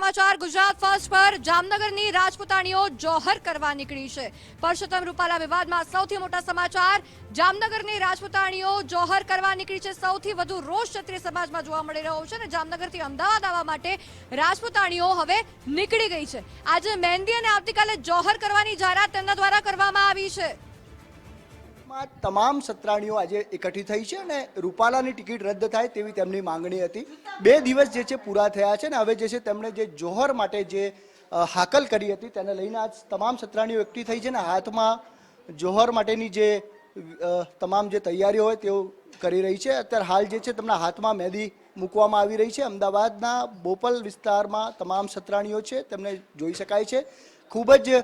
સમાચાર ગુજરાત ફર્સ્ટ પર જામનગરની રાજપૂતાણીઓ જોહર કરવા નીકળી છે। પરસોત્તમ રૂપાલા વિવાદમાં સૌથી મોટા સમાચાર, જામનગરની રાજપૂતાણીઓ જોહર કરવા નીકળી છે। સૌથી વધુ રોષ ક્ષત્રિય સમાજમાં જોવા મળી રહ્યો છે અને જામનગરથી અમદાવાદ આવવા માટે રાજપૂતાણીઓ હવે નીકળી ગઈ છે। આજે મહેંદી અને આવતીકાલે જોહર કરવાની જાહેરાત તેમના દ્વારા કરવામાં આવી છે। તમામ સત્રાણીઓ આજે એકઠી થઈ છે અને રૂપાલાની ટિકિટ રદ થાય તેવી તેમની માંગણી હતી। 2 દિવસ જે છે પૂરા થયા છે ને હવે જે છે તેમણે જે જોહર માટે જે હાકલ કરી હતી તેને લઈને આજ તમામ સત્રાણીઓ એકઠી થઈ છે ને હાથમાં જોહર માટેની જે તમામ જે તૈયારીઓ હોય તેઓ કરી રહી છે। અત્યારે હાલ જે છે તેમના હાથમાં મહેંદી મૂકવામાં આવી રહી છે। અમદાવાદના બોપલ વિસ્તારમાં તમામ સત્રાણીઓ છે તેમને જોઈ શકાય છે। ખૂબ જ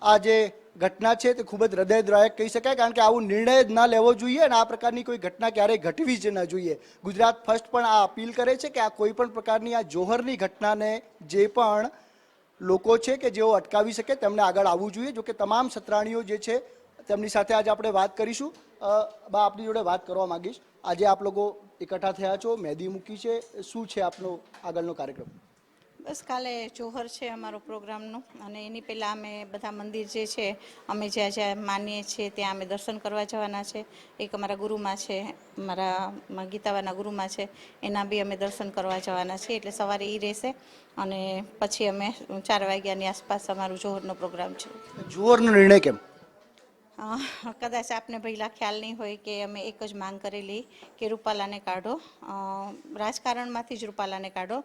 આ જે ઘટના છે તે ખૂબ જ હૃદયદ્રાયક કહી શકાય, કારણ કે આવું નિર્ણય જ ના લેવો જોઈએ અને આ પ્રકારની કોઈ ઘટના ક્યારેય ઘટવી જ ન જોઈએ। ગુજરાત ફર્સ્ટ પણ આ અપીલ કરે છે કે આ કોઈ પણ પ્રકારની આ જોહરની ઘટનાને જે પણ લોકો છે કે જેઓ અટકાવી શકે તેમને આગળ આવવું જોઈએ। જો કે તમામ સત્રાણીઓ જે છે તેમની સાથે આજે આપણે વાત કરીશું। બા, આપની જોડે વાત કરવા માંગીશ। આજે આપ લોકો એકઠા થયા છો, મહેંદી મૂકી છે, શું છે આપનો આગળનો કાર્યક્રમ? બસ કાલે જોહર છે અમારો પ્રોગ્રામનો અને એની પહેલાં અમે બધા મંદિર જે છે અમે જ્યાં જ્યાં માનીએ છીએ ત્યાં અમે દર્શન કરવા જવાના છે। એક અમારા ગુરુમાં છે, અમારા ગીતાવાના ગુરુમાં છે, એના બી અમે દર્શન કરવા જવાના છીએ। એટલે સવારે એ રહેશે અને પછી અમે 4 વાગ્યાની આસપાસ અમારું જોહરનો પ્રોગ્રામ છે। જોહરનો નિર્ણય કેમ? કદાચ આપને પહેલાં ખ્યાલ નહીં હોય કે અમે એક જ માંગ કરેલી કે રૂપાલાને કાઢો, રાજકારણમાંથી જ રૂપાલાને કાઢો,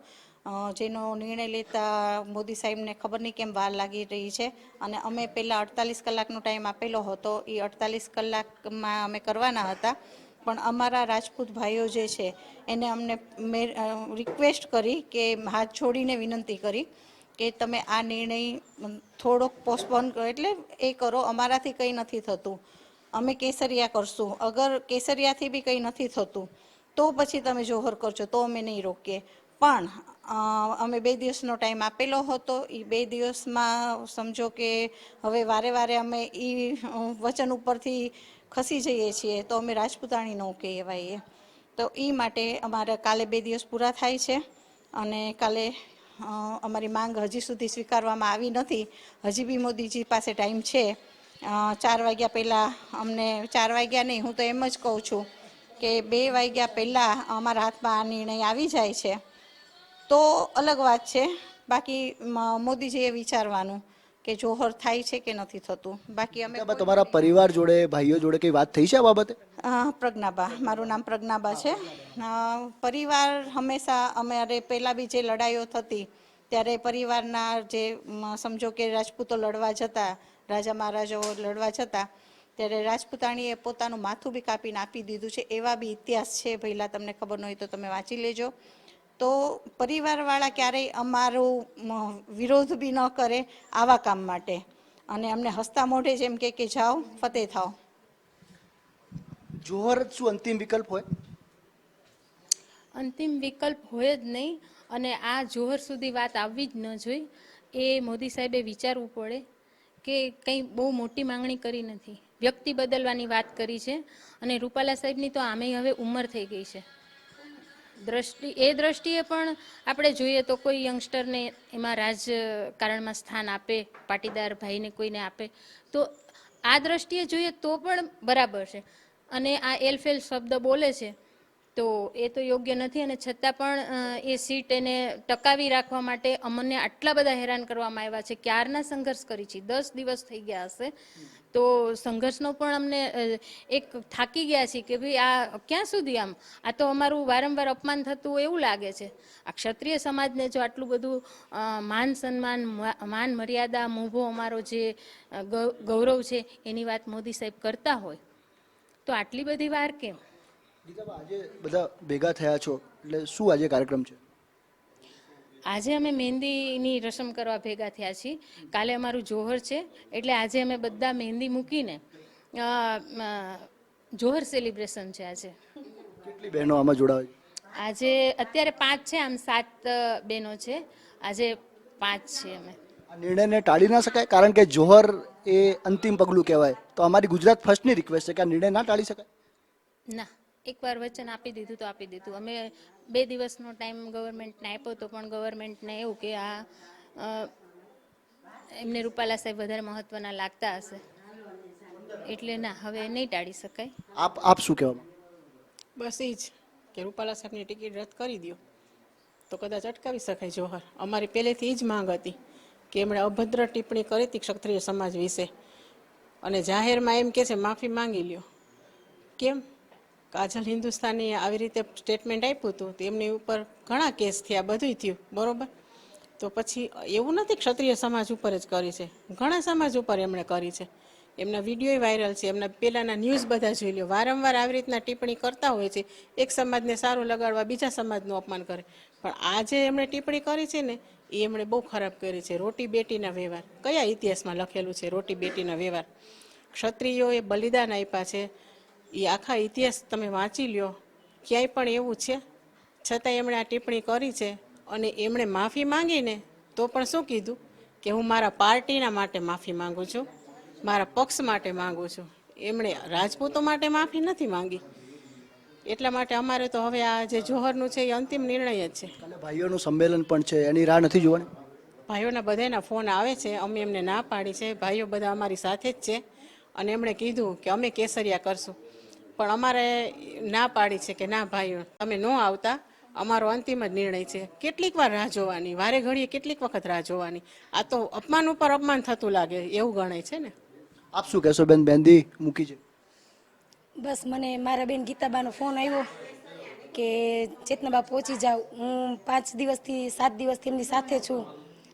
જેનો નિર્ણય લેતા મોદી સાહેબને ખબર નહીં કેમ વાર લાગી રહી છે અને અમે પહેલાં 48 કલાકનો ટાઈમ આપેલો હતો, એ 48 કલાકમાં અમે કરવાના હતા પણ અમારા રાજપૂત ભાઈઓ જે છે એને અમને રિક્વેસ્ટ કરી કે હાથ છોડીને વિનંતી કરી કે તમે આ નિર્ણય થોડોક પોસ્ટપોન કરો, એટલે એ કરો, અમારાથી કંઈ નથી થતું, અમે કેસરિયા કરશું, અગર કેસરિયાથી બી કંઈ નથી થતું તો પછી તમે જોહર કરજો તો અમે નહીં રોકીએ। પણ અમે 2 દિવસનો ટાઈમ આપેલો હતો, એ 2 દિવસમાં સમજો કે હવે વારે વારે અમે એ વચન ઉપરથી ખસી જઈએ છીએ તો અમે રાજપૂતાણી ન કહેવાઈએ। તો એ માટે અમારે કાલે 2 દિવસ પૂરા થાય છે અને કાલે અમારી માંગ હજી સુધી સ્વીકારવામાં આવી નથી। હજી બી મોદીજી પાસે ટાઈમ છે। 4 વાગ્યા પહેલાં અમને 4 વાગ્યા નહીં, હું તો એમ જ કહું છું કે 2 વાગ્યા પહેલાં અમારા હાથમાં આ નિર્ણય આવી જાય છે તો અલગ વાત છે। બાકી મોદીજીએ વિચારવાનું કે જોહર થાય છે કે નથી થતું। બાકી અમે તમારા પરિવાર જોડે, ભાઈઓ જોડે કઈ વાત થઈ છે આ બાબતે? પ્રજ્ઞાબા, મારું નામ પ્રજ્ઞાબા છે। પરિવાર હંમેશા અમારે પહેલાં બી જે લડાઈઓ થતી ત્યારે પરિવારના જે સમજો કે રાજપૂતો લડવા જતા, રાજા મહારાજાઓ લડવા જતા ત્યારે રાજપૂતાણીએ પોતાનું માથું બી કાપીને આપી દીધું છે, એવા બી ઇતિહાસ છે। પહેલાં તમને ખબર ન હોય તો તમે વાંચી લેજો। તો પરિવારવાળા ક્યારેય અમારું વિરોધ બી ન કરે આવા કામ માટે અને અમને હસતા મોઢે જેમ કે જાઓ ફતેહ થાઓ। જોહર શું અંતિમ વિકલ્પ હોય? અંતિમ વિકલ્પ હોય જ નહીં અને આ જોહર સુધી વાત આવવી જ ન જોઈ। એ મોદી સાહેબે વિચારવું પડે કે કંઈ બહુ મોટી માંગણી કરી નથી, વ્યક્તિ બદલવાની વાત કરી છે અને રૂપાલા સાહેબની તો આમેય હવે ઉંમર થઈ ગઈ છે। દ્રષ્ટિએ પણ આપણે જોઈએ તો કોઈ યંગસ્ટરને એમાં રાજકારણમાં સ્થાન આપે, પાટીદાર ભાઈને કોઈને આપે તો આ દ્રષ્ટિએ જોઈએ તો પણ બરાબર છે અને આ એલફેલ શબ્દ બોલે છે તો એ તો યોગ્ય નથી અને છતાં પણ એ સીટ એને ટકાવી રાખવા માટે અમને આટલા બધા હેરાન કરવામાં આવ્યા છે। ક્યારના સંઘર્ષ કરી છે, 10 દિવસ થઈ ગયા હશે તો સંઘર્ષનો પણ અમને એક થાકી ગયા છીએ કે ભાઈ આ ક્યાં સુધી આમ, આ તો અમારું વારંવાર અપમાન થતું એવું લાગે છે। આ ક્ષત્રિય સમાજને જો આટલું બધું માન સન્માન, માન મર્યાદા, મોભો અમારો જે ગૌરવ છે એની વાત મોદી સાહેબ કરતા હોય તો આટલી બધી વાર કેમ? આજે બધા ભેગા થયા છો એટલે શું આજે કાર્યક્રમ છે? આજે અમે મહેંદીની રસમ કરવા ભેગા થયા છીએ। કાલે અમારું જોહર છે એટલે આજે અમે બધા મહેંદી મૂકીને જોહર સેલિબ્રેશન છે આજે। કેટલી બહેનો આમાં જોડાવે? આજે અત્યારે 5 છે, આમ 7 બહેનો છે, આજે 5 છે અમે। આ નિર્ણયને ટાળી ના શકાય, કારણ કે જોહર એ અંતિમ પગલું કહેવાય, તો અમારી ગુજરાત ફર્સ્ટની રિક્વેસ્ટ છે કે આ નિર્ણય ના ટાળી શકાય? ના, એકવાર વચન આપી દીધું તો આપી દીધું. અમે 2 દિવસનો ટાઈમ ગવર્મેન્ટને આપ્યો તો પણ ગવર્મેન્ટને એવું કે આ એમને રૂપાલા સાહેબ વધારે મહત્વના લાગતા હશે એટલે ના, હવે નહીં ટાળી શકાય. આપ શું કહેવા માંગો? બસ એ જ કે રૂપાલા સાહેબની ટિકિટ રદ કરી દો તો કદાચ અટકાવી શકાય જોહર. અમારી પહેલેથી એ જ માંગ હતી કે એમણે અભદ્ર ટિપ્પણી કરી હતી ક્ષત્રિય સમાજ વિશે અને જાહેરમાં એમ કે છે માફી માંગી લ્યો. કેમ? કાજલ હિન્દુસ્તાની આવી રીતે સ્ટેટમેન્ટ આપ્યું હતું તો એમની ઉપર ઘણા કેસ થયા, બધું થયું, બરોબર. તો પછી એવું નથી ક્ષત્રિય સમાજ ઉપર જ કરી છે, ઘણા સમાજ ઉપર એમણે કરી છે. એમના વિડીયો વાયરલ છે, એમના પહેલાંના ન્યૂઝ બધા જોઈ લો. વારંવાર આવી રીતના ટિપ્પણી કરતા હોય છે, એક સમાજને સારું લગાડવા બીજા સમાજનું અપમાન કરે. પણ આ જે એમણે ટિપ્પણી કરી છે ને એ એમણે બહુ ખરાબ કરી છે. રોટી બેટીના વ્યવહાર કયા ઇતિહાસમાં લખેલું છે? રોટી બેટીના વ્યવહાર. ક્ષત્રિયોએ બલિદાન આપ્યા છે, એ આખા ઇતિહાસ તમે વાંચી લ્યો, ક્યાંય પણ એવું છે? છતાં એમણે આ ટિપ્પણી કરી છે અને એમણે માફી માંગીને તો પણ શું કીધું કે હું મારા પાર્ટીના માટે માફી માંગુ છું, મારા પક્ષ માટે માંગુ છું. એમણે રાજપૂતો માટે માફી નથી માંગી. એટલા માટે અમારે તો હવે આ જે જોહરનું છે એ અંતિમ નિર્ણય જ છે. અને ભાઈઓનું સંમેલન પણ છે, એની રાહ નથી જોવાની? ભાઈઓના બધાના ફોન આવે છે, અમે એમને ના પાડી છે. ભાઈઓ બધા અમારી સાથે જ છે અને એમણે કીધું કે અમે કેસરિયા કરશું, પણ અમારે ના પાડી છે કે ના ભાઈઓ તમે ન આવતા, અમારો અંતિમ જ નિર્ણય છે. કેટલીક વાર રાહ જોવાની, વારે ઘડીએ કેટલીક વખત રાહ જોવાની? આ તો અપમાન ઉપર અપમાન થતું લાગે એવું ગણાય છે ને. આપ શું કહેશો બેન? મહેંદી મૂકી છે. બસ મને મારા બેન ગીતાબાનો ફોન આવ્યો કે ચેતનાબા પહોંચી જાવ, હું 5 દિવસથી 7 દિવસથી એમની સાથે છું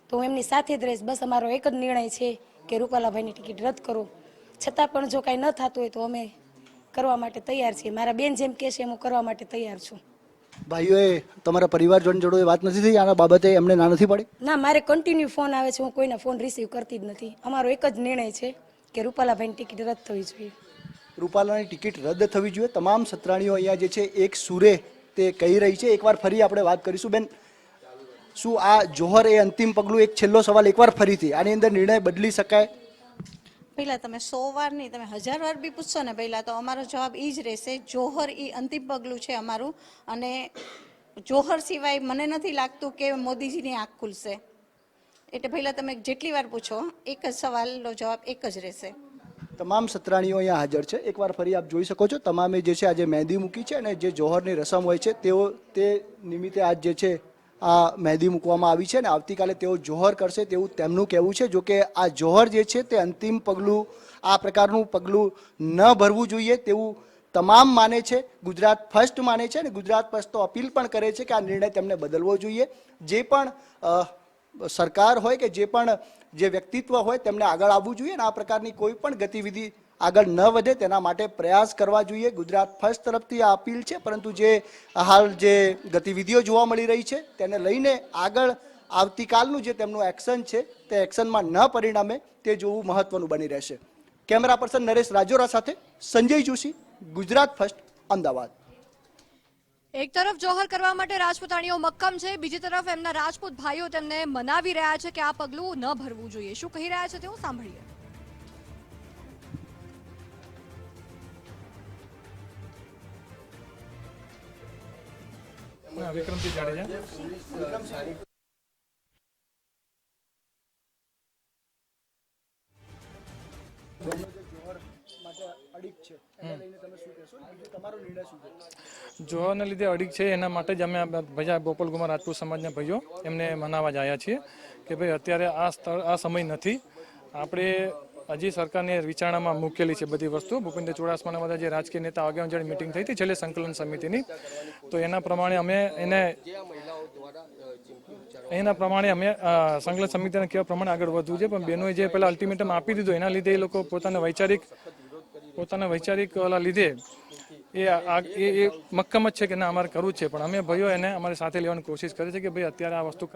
તો હું એમની સાથે જ રહીશ. બસ અમારો એક જ નિર્ણય છે કે રૂપાલાભાઈની ટિકિટ રદ કરો. છતાં પણ જો કાંઈ ન થતું હોય તો અમે કરવા માટે તૈયાર છીએ. મારા બેન જેમ કહે છે એમ હું કરવા માટે તૈયાર છું. ભાઈઓએ તમારા પરિવારજન જોડે વાત નથી થઈ આના બાબતે? એમને ના નથી પડી? ના, મારે કન્ટિન્યુ ફોન આવે છે, હું કોઈના ફોન રિસીવ કરતી જ નથી. અમારો એક જ નિર્ણય છે કે રૂપાલાભાઈની ટિકિટ રદ થવી જોઈએ. રૂપાલાની ટિકિટ રદ થવી જોઈએ. તમામ સત્રાણીઓ અહીંયા જે છે એક સુરે તે કહી રહી છે. એકવાર ફરી આપણે વાત કરીશું. બેન, શું આ જોહર એ અંતિમ પગલું? એક છેલ્લો સવાલ એકવાર ફરીથી, આની અંદર નિર્ણય બદલી શકાય? પહેલાં તમે 100 વાર નહીં, તમે 1000 વાર બી પૂછશો ને પહેલાં તો અમારો જવાબ એ જ રહેશે, જોહર એ અંતિમ પગલું છે અમારું. અને જોહર સિવાય મને નથી લાગતું કે મોદીજીની આંખ ખુલશે. એટલે પહેલાં તમે જેટલી વાર પૂછો એક જ સવાલનો જવાબ એક જ રહેશે. તમામ સત્રાણીઓ અહીંયા હાજર છે. એકવાર ફરી આપ જોઈ શકો છો, તમામે જે છે આજે મહેંદી મૂકી છે અને જે જોહરની રસમ હોય છે તે નિમિત્તે આજ જે છે આ મહેંદી મૂકવામાં આવી છે અને આવતીકાલે તેઓ જોહર કરશે તેવું તેમનું કહેવું છે. જોકે આ જોહર જે છે તે અંતિમ પગલું, આ પ્રકારનું પગલું ન ભરવું જોઈએ તેવું તમામ માને છે. ગુજરાત ફર્સ્ટ માને છે અને ગુજરાત ફર્સ્ટ તો અપીલ પણ કરે છે કે આ નિર્ણય તેમને બદલવો જોઈએ. જે પણ સરકાર હોય કે જે વ્યક્તિત્વ હોય તેમને આગળ આવવું જોઈએ અને આ પ્રકારની કોઈ પણ ગતિવિધિ આગળ ન વધે તેના માટે પ્રયાસ કરવા જોઈએ. ગુજરાત ફર્સ્ટ તરફથી આ અપીલ છે. પરંતુ જે હાલ જે ગતિવિધિઓ જોવા મળી રહી છે તેને લઈને આગળ આવતીકાલનું જે તેમનું એક્શન છે તે એક્શનમાં ન પરિણામે તે જોવું મહત્વનું બની રહેશે. કેમેરા પર્સન નરેશ રાજોરા સાથે સંજય જોશી, ગુજરાત ફર્સ્ટ, અમદાવાદ. એક તરફ જોહર કરવા માટે રાજપૂતાણીઓ મક્કમ છે, બીજી તરફ એમના રાજપૂત ભાઈઓ તેમને મનાવી રહ્યા છે કે આ પગલું ન ભરવું જોઈએ. શું કહી રહ્યા છે તેવું સાંભળીએ. વિક્રમસિંહ જાડેજા. જોહરને લીધે અડીક છે એના માટે જ અમે ભજા ગોપાલકુમાર રાજપૂત સમાજના ભાઈઓ એમને મનાવવા જ આવ્યા છીએ કે ભાઈ અત્યારે આ સમય નથી. આપણે હજી સરકારની વિચારણામાં મૂકેલી છે બધી વસ્તુ. ભૂપેન્દ્ર ચુડાસમાના બધા જે રાજકીય નેતા આગળ જ્યારે મિટિંગ થઈ હતી છેલ્લે સંકલન સમિતિની, તો એના પ્રમાણે અમે સંકલન સમિતિને કહેવા પ્રમાણે આગળ વધવું છે. પણ બહેનોએ જે પહેલાં અલ્ટિમેટમ આપી દીધું એના લીધે એ લોકો પોતાના વૈચારિક લીધે એ મક્કમ જ છે કે ના અમારે કરવું જ છે. પણ અમે ભાઈઓ એને અમારી સાથે લેવાની કોશિશ કરી છે કે ભાઈ અત્યારે આ વસ્તુ